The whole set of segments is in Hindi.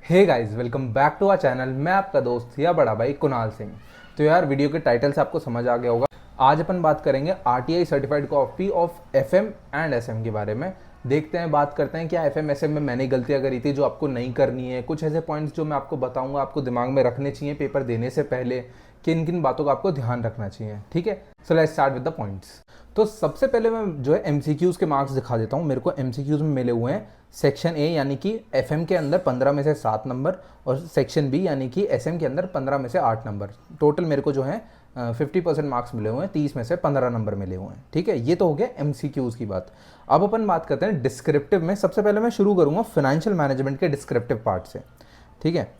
Hey guys, welcome back to our channel. मैं आपका दोस्त या बड़ा भाई कुणाल सिंह। तो यार, वीडियो के टाइटल से आपको समझ आ गया होगा। आज अपन बात करेंगे RTI certified copy of FM and SM के बारे में। देखते हैं, बात करते हैं क्या एफएम एसएम में मैंने गलतियां करी थी जो आपको नहीं करनी है। कुछ ऐसे पॉइंट्स जो मैं आपको बताऊंगा, आपको दिमाग में रखने चाहिए पेपर देने से पहले, किन किन बातों का आपको ध्यान रखना चाहिए। ठीक है, so let's start with the points. तो सबसे पहले मैं जो है एमसीक्यूज के मार्क्स दिखा देता हूँ। मेरे को एमसीक्यूज में मिले हुए हैं सेक्शन ए यानी कि एफएम के अंदर 15 में से 7 नंबर, और सेक्शन बी यानी कि एसएम के अंदर 15 में से 8 नंबर। टोटल मेरे को जो है 50% मार्क्स मिले हुए हैं, 30 में से 15 नंबर मिले हुए हैं। ठीक है, ये तो हो गया एमसीक्यूज की बात। अब अपन बात करते हैं डिस्क्रिप्टिव में। सबसे पहले मैं शुरू करूंगा फाइनेंशियल मैनेजमेंट के डिस्क्रिप्टिव पार्ट से। ठीक है,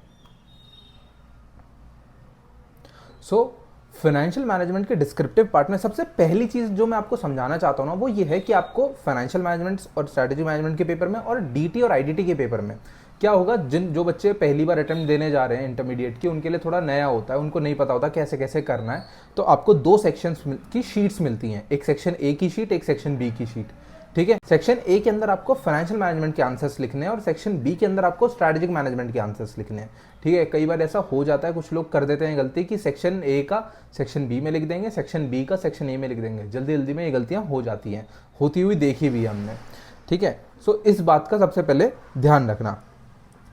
सो फाइनेंशियल मैनेजमेंट के डिस्क्रिप्टिव पार्ट में सबसे पहली चीज़ जो मैं आपको समझाना चाहता हूँ ना, वो ये है कि आपको फाइनेंशियल मैनेजमेंट और स्ट्रैटेजी मैनेजमेंट के पेपर में और डीटी और आईडीटी के पेपर में क्या होगा, जो बच्चे पहली बार अटेम्प्ट देने जा रहे हैं इंटरमीडिएट की, उनके लिए थोड़ा नया होता है, उनको नहीं पता होता कैसे कैसे करना है। तो आपको 2 सेक्शंस की शीट्स मिलती हैं, एक सेक्शन ए की शीट, एक सेक्शन बी की शीट। ठीक है, सेक्शन ए के अंदर आपको फाइनेंशियल मैनेजमेंट के आंसर्स लिखने हैं और सेक्शन बी के अंदर आपको स्ट्रैटेजिक मैनेजमेंट के आंसर्स लिखने हैं। ठीक है, कई बार ऐसा हो जाता है, कुछ लोग कर देते हैं गलती कि सेक्शन ए का सेक्शन बी में लिख देंगे, सेक्शन बी का सेक्शन ए में लिख देंगे। जल्दी जल्दी में ये गलतियां हो जाती हैं, होती हुई देखी भी हमने। ठीक है, सो इस बात का सबसे पहले ध्यान रखना।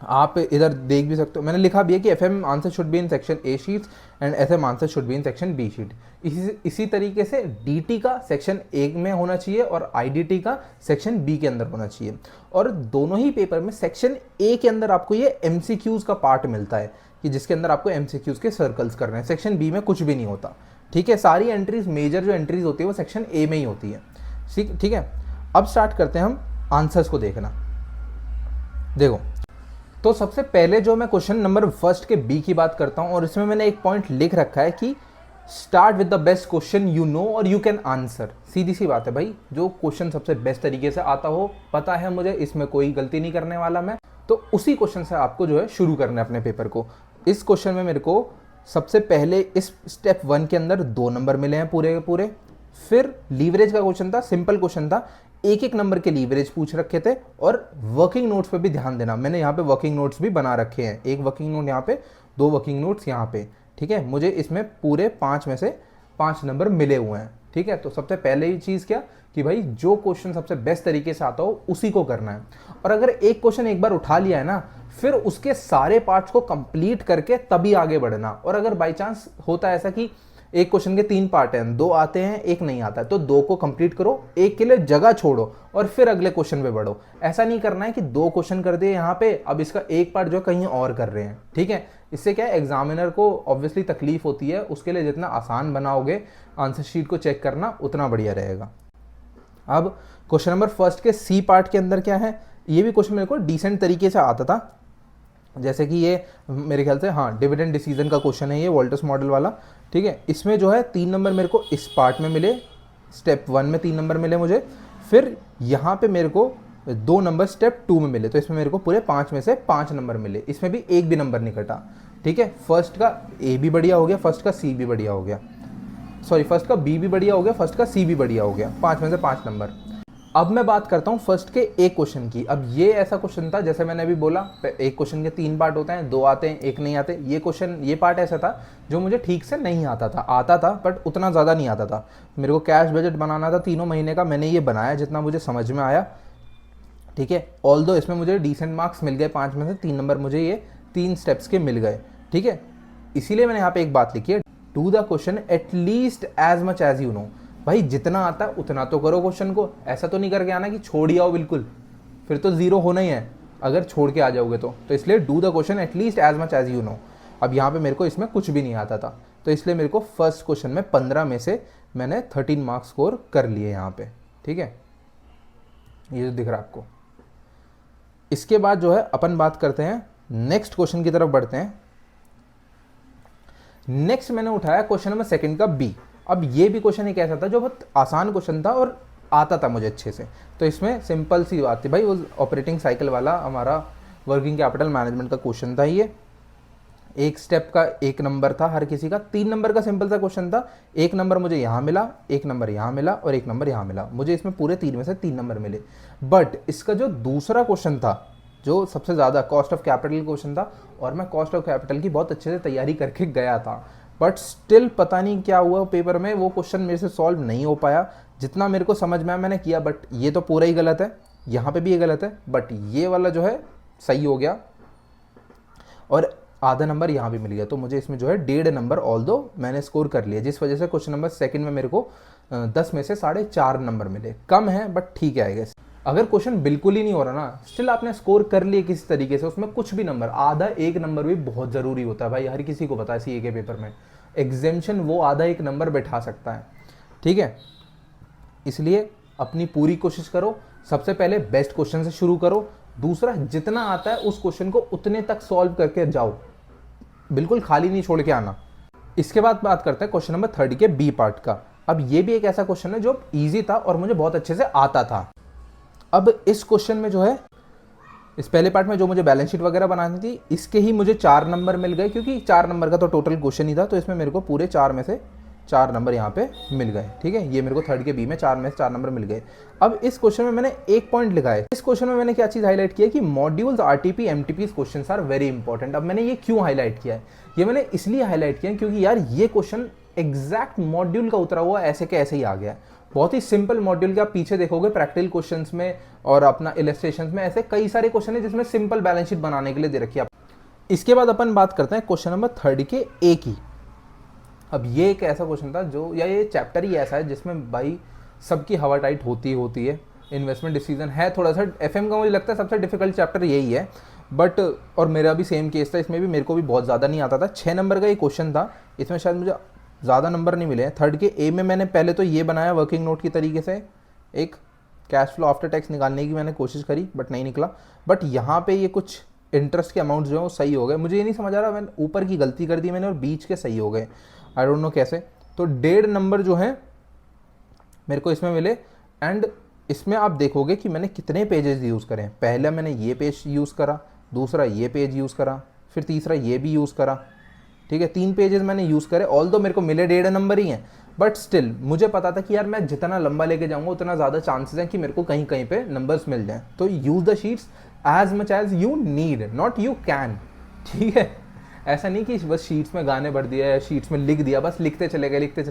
आप इधर देख भी सकते हो, मैंने लिखा भी है कि FM answer should be in section A sheets and SM answer should be in section B sheet. इसी तरीके से डीटी का सेक्शन ए में होना चाहिए और आईडीटी का सेक्शन बी के अंदर होना चाहिए। और दोनों ही पेपर में सेक्शन ए के अंदर आपको ये एमसीक्यूज का पार्ट मिलता है कि जिसके अंदर आपको एमसीक्यूज के सर्कल्स करने हैं। सेक्शन बी में कुछ भी नहीं होता। ठीक है, सारी एंट्रीज, मेजर जो एंट्रीज होती है वो सेक्शन ए में ही होती है। ठीक है, अब स्टार्ट करते हैं हम आंसर्स को देखना। देखो, तो सबसे पहले जो मैं क्वेश्चन नंबर फर्स्ट के बी की बात करता हूं, और इसमें मैंने एक पॉइंट लिख रखा है कि start with the best question you know और यू कैन आंसर। सीधी सी बात है भाई, जो क्वेश्चन सबसे बेस्ट तरीके से आता हो, पता है मुझे, इसमें कोई गलती नहीं करने वाला मैं, तो उसी क्वेश्चन से आपको जो है शुरू करना है अपने पेपर को। इस क्वेश्चन में मेरे को सबसे पहले इस स्टेप 1 के अंदर 2 नंबर मिले हैं पूरे के पूरे। फिर लीवरेज का क्वेश्चन था, सिंपल क्वेश्चन था, एक एक नंबर के लीवरेज पूछ रखे थे। और वर्किंग नोट्स पे भी ध्यान देना, मैंने यहाँ पे वर्किंग नोट्स भी बना रखे हैं, एक वर्किंग नोट यहाँ पे, 2 वर्किंग नोट्स यहाँ पे। ठीक है, मुझे इसमें पूरे 5 में से 5 नंबर मिले हुए हैं। ठीक है, तो सबसे पहले ही चीज़ क्या कि भाई जो क्वेश्चन सबसे बेस्ट तरीके से आता हो उसी को करना है। और अगर एक क्वेश्चन एक बार उठा लिया है ना, फिर उसके सारे पार्ट्स को कंप्लीट करके तभी आगे बढ़ना। और अगर बाई चांस होता है ऐसा कि एक क्वेश्चन के 3 पार्ट हैं, 2 आते हैं, एक नहीं आता है, तो 2 को कंप्लीट करो, एक के लिए जगह छोड़ो और फिर अगले क्वेश्चन पे बढ़ो। ऐसा नहीं करना है कि 2 क्वेश्चन कर दिए यहाँ पे, अब इसका एक पार्ट जो कहीं और कर रहे हैं। ठीक है, इससे क्या है, एग्जामिनर को ऑब्वियसली तकलीफ होती है, उसके लिए जितना आसान बनाओगे आंसर शीट को चेक करना उतना बढ़िया रहेगा। अब क्वेश्चन नंबर फर्स्ट के सी पार्ट के अंदर क्या है, ये भी क्वेश्चन मेरे को डिसेंट तरीके से आता था। जैसे कि ये मेरे ख्याल से डिविडेंड डिसीजन का क्वेश्चन है ये, वोल्टर्स मॉडल वाला। ठीक है, इसमें जो है 3 नंबर मेरे को इस पार्ट में मिले, स्टेप 1 में 3 नंबर मिले मुझे। फिर यहाँ पे मेरे को 2 नंबर स्टेप 2 में मिले, तो इसमें मेरे को पूरे 5 में से 5 नंबर मिले। इसमें भी एक भी नंबर नहीं कटा। ठीक है, फर्स्ट का ए भी बढ़िया हो गया, फर्स्ट का सी भी बढ़िया हो गया, सॉरी फर्स्ट का बी भी बढ़िया हो गया, फर्स्ट का सी भी बढ़िया हो गया, 5 में से 5 नंबर। अब मैं बात करता हूँ फर्स्ट के एक क्वेश्चन की। अब ये ऐसा क्वेश्चन था, जैसे मैंने अभी बोला, एक क्वेश्चन के 3 पार्ट होते हैं, 2 आते हैं, एक नहीं आते। ये पार्ट ऐसा था जो मुझे ठीक से नहीं आता था बट उतना ज़्यादा नहीं आता था। मेरे को कैश बजट बनाना था 3 महीने का, मैंने ये बनाया जितना मुझे समझ में आया। ठीक है, ऑल्दो इसमें मुझे डिसेंट मार्क्स मिल गए, 5 में से 3 नंबर मुझे ये 3 स्टेप्स के मिल गए। ठीक है, इसीलिए मैंने यहाँ पे एक बात लिखी है, do the question at least as much as you know. भाई जितना आता है उतना तो करो क्वेश्चन को, ऐसा तो नहीं करके आना कि छोड़ ही आओ बिल्कुल, फिर तो 0 होना ही है अगर छोड़ के आ जाओगे तो इसलिए do the question at least as much as you know. अब यहाँ पे मेरे को इसमें कुछ भी नहीं आता था, तो इसलिए मेरे को फर्स्ट क्वेश्चन में 15 में से मैंने 13 मार्क्स स्कोर कर लिए यहाँ पे। ठीक है, ये जो दिख रहा है आपको। इसके बाद जो है अपन बात करते हैं नेक्स्ट क्वेश्चन की तरफ बढ़ते हैं। नेक्स्ट मैंने उठाया क्वेश्चन नंबर 2 का बी। अब ये भी क्वेश्चन एक ऐसा था जो बहुत आसान क्वेश्चन था और आता था मुझे अच्छे से। तो इसमें सिंपल सी बात थी भाई, वो ऑपरेटिंग साइकिल वाला हमारा वर्किंग कैपिटल मैनेजमेंट का क्वेश्चन था। ये एक स्टेप का 1 नंबर था हर किसी का, 3 नंबर का सिंपल सा क्वेश्चन था। 1 नंबर मुझे यहाँ मिला, 1 नंबर यहाँ मिला और 1 नंबर यहाँ मिला। मुझे इसमें पूरे 3 में से 3 नंबर मिले। बट इसका जो दूसरा क्वेश्चन था जो सबसे ज़्यादा कॉस्ट ऑफ कैपिटल क्वेश्चन था, और मैं कॉस्ट ऑफ कैपिटल की बहुत अच्छे से तैयारी करके गया था, बट स्टिल पता नहीं क्या हुआ पेपर में, वो क्वेश्चन मेरे से सॉल्व नहीं हो पाया। जितना मेरे को समझ में आया मैंने किया, बट ये तो पूरा ही गलत है, यहाँ पे भी ये गलत है, बट ये वाला जो है सही हो गया और आधा नंबर यहाँ भी मिल गया। तो मुझे इसमें जो है 1.5 नंबर ऑल दो मैंने स्कोर कर लिया, जिस वजह से क्वेश्चन नंबर सेकंड में मेरे को 10 में से 4.5 नंबर मिले। कम है बट ठीक है आई गेस। अगर क्वेश्चन बिल्कुल ही नहीं हो रहा ना, स्टिल आपने स्कोर कर लिए किसी तरीके से, उसमें कुछ भी नंबर, आधा एक नंबर भी बहुत ज़रूरी होता है भाई, हर किसी को पता है सीए के पेपर में एग्जेम्पशन वो आधा एक नंबर बैठा सकता है, ठीक है। इसलिए अपनी पूरी कोशिश करो, सबसे पहले बेस्ट क्वेश्चन से शुरू करो, दूसरा जितना आता है उस क्वेश्चन को उतने तक सॉल्व करके जाओ, बिल्कुल खाली नहीं छोड़ के आना। इसके बाद बात करते हैं क्वेश्चन नंबर 30 के बी पार्ट का। अब ये भी एक ऐसा क्वेश्चन है जो इजी था और मुझे बहुत अच्छे से आता था। अब इस क्वेश्चन में जो है, इस पहले पार्ट में जो मुझे बैलेंस शीट वगैरह बनानी थी, इसके ही मुझे 4 नंबर मिल गए, क्योंकि 4 नंबर का तो टोटल क्वेश्चन ही था, तो इसमें मेरे को पूरे 4 में से 4 नंबर यहाँ पे मिल गए, ठीक है। ये मेरे को थर्ड के बी में 4 में से 4 नंबर मिल गए। अब इस क्वेश्चन में मैंने एक पॉइंट लिखा है। इस क्वेश्चन में मैंने क्या चीज़ हाईलाइट किया कि modules RTP MTP question are very important. अब मैंने ये क्यों हाईलाइट किया है, ये मैंने इसलिए हाईलाइट किया क्योंकि यार ये क्वेश्चन एग्जैक्ट मॉड्यूल का उतरा हुआ ऐसे के ऐसे ही आ गया है। बहुत ही सिंपल मॉड्यूल के आप पीछे देखोगे प्रैक्टिकल क्वेश्चंस में और अपना इलस्ट्रेशंस में, ऐसे कई सारे क्वेश्चन है जिसमें सिंपल बैलेंस शीट बनाने के लिए दे रखी है। इसके बाद अपन बात करते हैं क्वेश्चन नंबर 30 के ए की। अब ये एक ऐसा क्वेश्चन था जो, या ये चैप्टर ही ऐसा है जिसमें भाई सबकी हवा टाइट होती है। इन्वेस्टमेंट डिसीजन है थोड़ा सा एफएम का, मुझे लगता है सबसे डिफिकल्ट चैप्टर यही है, बट और मेरा भी सेम केस था, इसमें भी मेरे को भी बहुत ज़्यादा नहीं आता था। 6 नंबर का ये क्वेश्चन था, इसमें शायद मुझे ज़्यादा नंबर नहीं मिले हैं। थर्ड के ए में मैंने पहले तो ये बनाया वर्किंग नोट की तरीके से, एक कैश फ्लो आफ्टर टैक्स निकालने की मैंने कोशिश करी बट नहीं निकला। बट यहाँ पे ये कुछ इंटरेस्ट के अमाउंट जो है वो सही हो गए, मुझे ये नहीं समझ आ रहा, मैंने ऊपर की गलती कर दी मैंने और बीच के सही हो गए, आई डोंट नो कैसे। तो 1.5 नंबर जो है मेरे को इसमें मिले। एंड इसमें आप देखोगे कि मैंने कितने पेजेस यूज़ करें। पहले मैंने ये पेज यूज़ करा, दूसरा ये पेज यूज़ करा, फिर तीसरा ये भी यूज़ करा, ठीक है। 3 पेजेस मैंने यूज़ करे, ऑल दो मेरे को मिले 1.5 नंबर ही हैं, बट स्टिल मुझे पता था कि यार मैं जितना लंबा लेके जाऊंगा उतना ज़्यादा चांसेस हैं कि मेरे को कहीं कहीं पे नंबर्स मिल जाएं। तो use the sheets as much as you need, not you can, ठीक है। ऐसा नहीं कि बस शीट्स में गाने भर दिया या शीट्स में लिख दिया, बस लिखते चले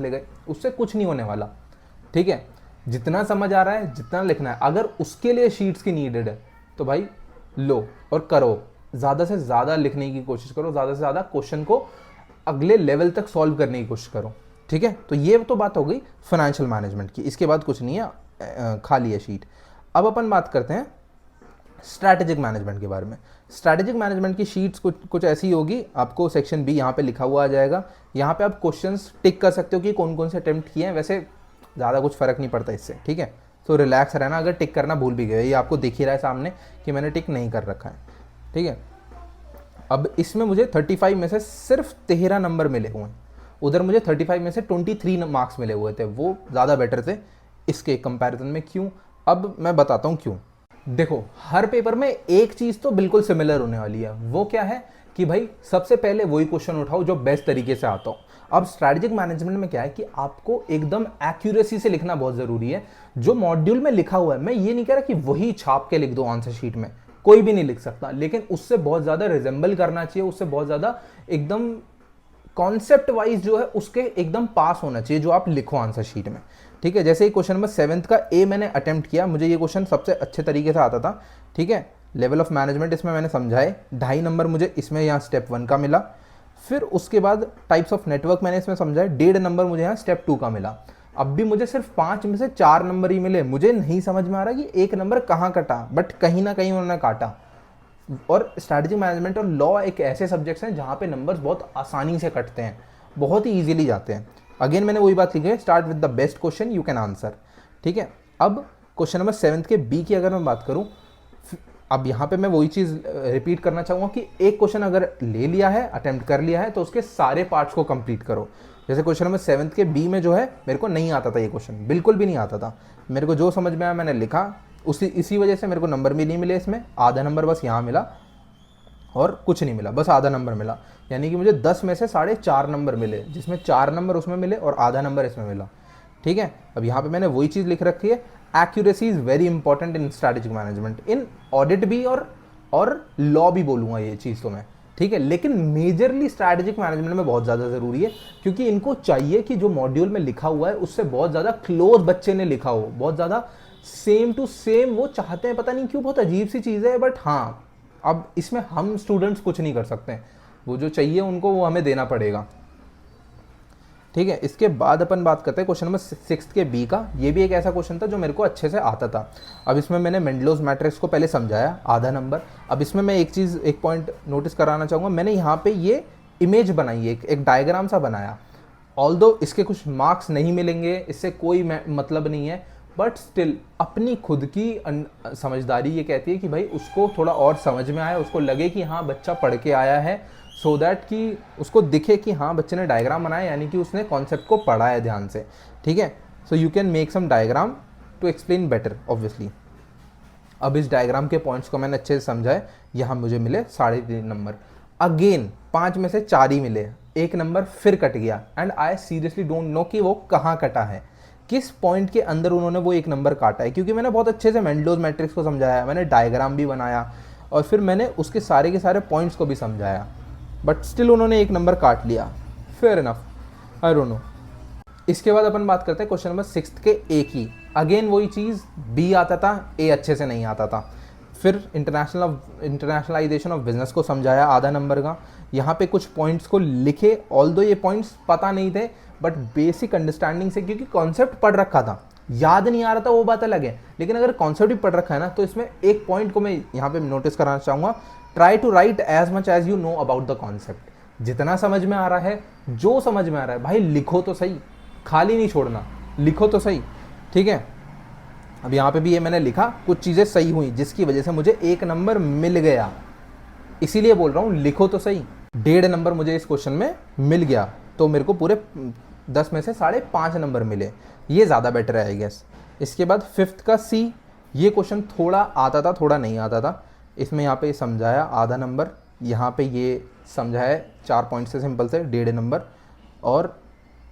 गए, उससे कुछ नहीं होने वाला, ठीक है। जितना समझ आ रहा है, जितना लिखना है, अगर उसके लिए शीट्स की नीडेड है तो भाई लो और करो, ज़्यादा से ज़्यादा लिखने की कोशिश करो, ज़्यादा से ज़्यादा क्वेश्चन को अगले लेवल तक सॉल्व करने की कोशिश करो, ठीक है। तो ये तो बात हो गई फाइनेंशियल मैनेजमेंट की, इसके बाद कुछ नहीं है, खाली है शीट। अब अपन बात करते हैं स्ट्रैटेजिक मैनेजमेंट के बारे में। स्ट्रैटेजिक मैनेजमेंट की शीट्स कुछ ऐसी होगी, आपको सेक्शन बी यहाँ पे लिखा हुआ आ जाएगा। यहाँ पे आप क्वेश्चंस टिक कर सकते हो कि कौन कौन से अटेम्प्ट किए हैं, वैसे ज़्यादा कुछ फ़र्क नहीं पड़ता इससे, ठीक है। तो रिलैक्स रहना, अगर टिक करना भूल भी गए, ये आपको दिख ही रहा है सामने कि मैंने टिक नहीं कर रखा है, ठीक है। अब इसमें मुझे 35 में से सिर्फ 13 नंबर मिले हुए हैं, उधर मुझे 35 में से 23 मार्क्स मिले हुए थे, वो ज़्यादा बेटर थे इसके कंपैरिजन में। क्यों? अब मैं बताता हूँ क्यों। देखो, हर पेपर में एक चीज़ तो बिल्कुल सिमिलर होने वाली है, वो क्या है कि भाई सबसे पहले वही क्वेश्चन उठाओ जो बेस्ट तरीके से आता हो। अब स्ट्रैटेजिक मैनेजमेंट में क्या है कि आपको एकदम एक्यूरेसी से लिखना बहुत ज़रूरी है। जो मॉड्यूल में लिखा हुआ है, मैं ये नहीं कह रहा कि वही छाप के लिख दो आंसर शीट में, कोई भी नहीं लिख सकता, लेकिन उससे बहुत ज़्यादा रिजेंबल करना चाहिए, उससे बहुत ज़्यादा एकदम कॉन्सेप्ट वाइज जो है उसके एकदम पास होना चाहिए जो आप लिखो आंसर शीट में, ठीक है। जैसे क्वेश्चन नंबर 7 का ए मैंने अटेम्प्ट किया, मुझे ये क्वेश्चन सबसे अच्छे तरीके से आता था, ठीक है। लेवल ऑफ मैनेजमेंट इसमें मैंने समझाए, 2.5 नंबर मुझे इसमें यहाँ स्टेप 1 का मिला। फिर उसके बाद टाइप्स ऑफ नेटवर्क मैंने इसमें समझाया, 1.5 नंबर मुझे यहाँ स्टेप 2 का मिला। अब भी मुझे सिर्फ 5 में से 4 नंबर ही मिले, मुझे नहीं समझ में आ रहा कि एक नंबर कहाँ कटा, बट कहीं ना कहीं उन्होंने काटा। और स्ट्रैटेजिक मैनेजमेंट और लॉ एक ऐसे सब्जेक्ट्स हैं जहाँ पे नंबर्स बहुत आसानी से कटते हैं, बहुत ही ईजिली जाते हैं। अगेन मैंने वही बात लिखी है, start with the best question you can answer, ठीक है। अब क्वेश्चन नंबर 7 के बी की अगर मैं बात करूँ, अब यहाँ पे मैं वही चीज़ रिपीट करना चाहूँगा कि एक क्वेश्चन अगर ले लिया है, अटेम्प्ट कर लिया है, तो उसके सारे पार्ट्स को कंप्लीट करो। जैसे क्वेश्चन नंबर 7 के बी में जो है मेरे को नहीं आता था ये क्वेश्चन, बिल्कुल भी नहीं आता था, मेरे को जो समझ में आया मैंने लिखा, इसी वजह से मेरे को नंबर भी नहीं मिले इसमें, आधा नंबर बस यहाँ मिला और कुछ नहीं मिला, बस आधा नंबर मिला। यानी कि मुझे 10 में से 4.5 नंबर मिले, जिसमें 4 नंबर उसमें मिले और आधा नंबर इसमें मिला, ठीक है। अब यहाँ पे मैंने वही चीज़ लिख रखी है, accuracy is very important in strategic management, in audit भी और और लॉ भी बोलूँगा ये चीज़ तो मैं, ठीक है। लेकिन मेजरली स्ट्रैटेजिक मैनेजमेंट में बहुत ज़्यादा ज़रूरी है, क्योंकि इनको चाहिए कि जो मॉड्यूल में लिखा हुआ है उससे बहुत ज़्यादा क्लोज बच्चे ने लिखा हो, बहुत ज़्यादा सेम टू सेम वो चाहते हैं। पता नहीं क्यों, बहुत अजीब सी चीज़ है, बट हाँ, अब इसमें हम स्टूडेंट्स कुछ नहीं कर सकते, वो जो चाहिए उनको वो हमें देना पड़ेगा, ठीक है। इसके बाद अपन बात करते हैं क्वेश्चन नंबर 6 के बी का। ये भी एक ऐसा क्वेश्चन था जो मेरे को अच्छे से आता था। अब इसमें मैंने मेंडलोस मैट्रिक्स को पहले समझाया, आधा नंबर। अब इसमें मैं एक पॉइंट नोटिस कराना चाहूँगा, मैंने यहाँ पे ये इमेज बनाई, एक डायग्राम सा बनाया। ऑल्दो इसके कुछ मार्क्स नहीं मिलेंगे, इससे कोई मतलब नहीं है, बट स्टिल अपनी खुद की समझदारी ये कहती है कि भाई उसको थोड़ा और समझ में आए, उसको लगे कि हाँ बच्चा पढ़ के आया है, सो दैट कि उसको दिखे कि हाँ बच्चे ने डायग्राम बनाया, यानी कि उसने कॉन्सेप्ट को पढ़ा है ध्यान से, ठीक है। So you can make some diagram to explain better obviously. अब इस डायग्राम के पॉइंट्स को मैंने अच्छे से समझा है। यहाँ मुझे मिले 3.5 नंबर, अगेन 5 में से 4 ही मिले, 1 नंबर फिर कट गया। And I seriously don't know कि वो कहाँ कटा है, किस पॉइंट के अंदर उन्होंने वो 1 नंबर काटा है, क्योंकि मैंने बहुत अच्छे से मेंडलोस मैट्रिक्स को समझाया, मैंने डायग्राम भी बनाया और फिर मैंने उसके सारे के सारे पॉइंट्स को भी समझाया, बट स्टिल उन्होंने 1 नंबर काट लिया। Fair enough, I don't know. इसके बाद अपन बात करते हैं क्वेश्चन नंबर 6 के ए की। अगेन वही चीज़, बी आता था, ए अच्छे से नहीं आता था। फिर इंटरनेशनलाइजेशन ऑफ बिजनेस को समझाया, आधा नंबर का। यहाँ पे कुछ पॉइंट्स को लिखे, ऑल्दो ये पॉइंट्स पता नहीं थे, बट बेसिक अंडरस्टैंडिंग से, क्योंकि कॉन्सेप्ट पढ़ रखा था, याद नहीं आ रहा था वो बात अलग है, लेकिन अगर कॉन्सेप्ट भी पढ़ रखा है ना, तो इसमें एक पॉइंट को मैं यहाँ पे नोटिस कराना चाहूँगा, try to write as much as you know about the concept. जितना समझ में आ रहा है, जो समझ में आ रहा है भाई लिखो तो सही, खाली नहीं छोड़ना, लिखो तो सही, ठीक है। अब यहाँ पे भी ये मैंने लिखा, कुछ चीज़ें सही हुई जिसकी वजह से मुझे 1 नंबर मिल गया, इसीलिए बोल रहा हूँ लिखो तो सही। 1.5 नंबर मुझे इस क्वेश्चन में मिल गया, तो मेरे को पूरे 10 में से 5.5 नंबर मिले, ये ज़्यादा बेटर है आई गेस। इसके बाद 5th का सी, ये क्वेश्चन थोड़ा आता था थोड़ा नहीं आता था। इसमें यहाँ पे समझाया, आधा नंबर, यहाँ पे ये समझाया 4 पॉइंट से सिंपल से 1.5 नंबर और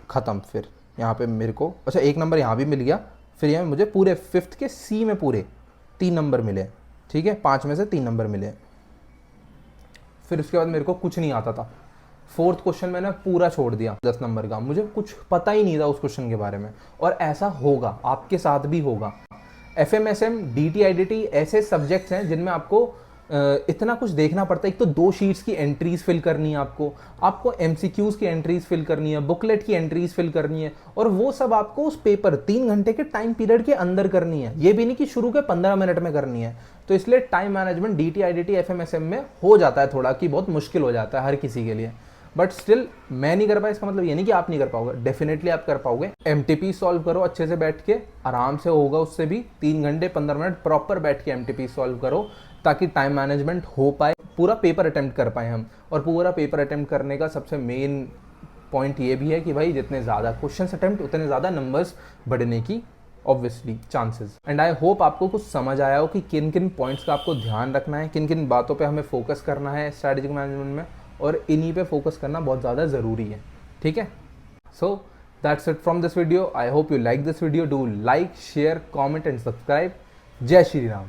ख़त्म। फिर यहाँ पे मेरे को 1 नंबर यहाँ भी मिल गया। फिर यहाँ मुझे पूरे 5th के सी में पूरे 3 नंबर मिले, ठीक है, 5 में से 3 नंबर मिले। फिर उसके बाद मेरे को कुछ नहीं आता था। 4th क्वेश्चन मैंने पूरा छोड़ दिया, 10 नंबर का, मुझे कुछ पता ही नहीं था उस क्वेश्चन के बारे में। और ऐसा होगा, आपके साथ भी होगा। FMSM, DT, IDT ऐसे सब्जेक्ट्स हैं जिनमें आपको इतना कुछ देखना पड़ता है। एक तो 2 शीट्स की एंट्रीज फिल करनी है आपको MCQs की एंट्रीज फिल करनी है, बुकलेट की एंट्रीज फिल करनी है, और वो सब आपको उस पेपर 3 घंटे के टाइम पीरियड के अंदर करनी है। ये भी नहीं कि शुरू के 15 मिनट में करनी है। तो इसलिए time management DT, IDT, FMSM में हो जाता है थोड़ा कि बहुत मुश्किल हो जाता है हर किसी के लिए, बट स्टिल मैं नहीं कर पाया, इसका मतलब ये नहीं कि आप नहीं कर पाओगे, डेफिनेटली आप कर पाओगे। MTP सॉल्व करो अच्छे से बैठ के, आराम से होगा उससे भी। 3 घंटे 15 मिनट प्रॉपर बैठ के MTP सॉल्व करो, ताकि टाइम मैनेजमेंट हो पाए, पूरा पेपर अटेम्प्ट कर पाए हम। और पूरा पेपर अटेम्प्ट करने का सबसे मेन पॉइंट ये भी है कि भाई जितने ज़्यादा क्वेश्चन अटेम्प्ट उतने ज़्यादा नंबर्स बढ़ने की obviously chances. And I hope आपको कुछ समझ आया हो कि किन किन पॉइंट्स का आपको ध्यान रखना है, किन किन बातों पे हमें फोकस करना है स्ट्रैटेजिक मैनेजमेंट में, और इन्हीं पे फोकस करना बहुत ज़्यादा ज़रूरी है, ठीक है। So that's it from this video. I hope you like this video. Do like, share, comment and subscribe. जय श्री राम।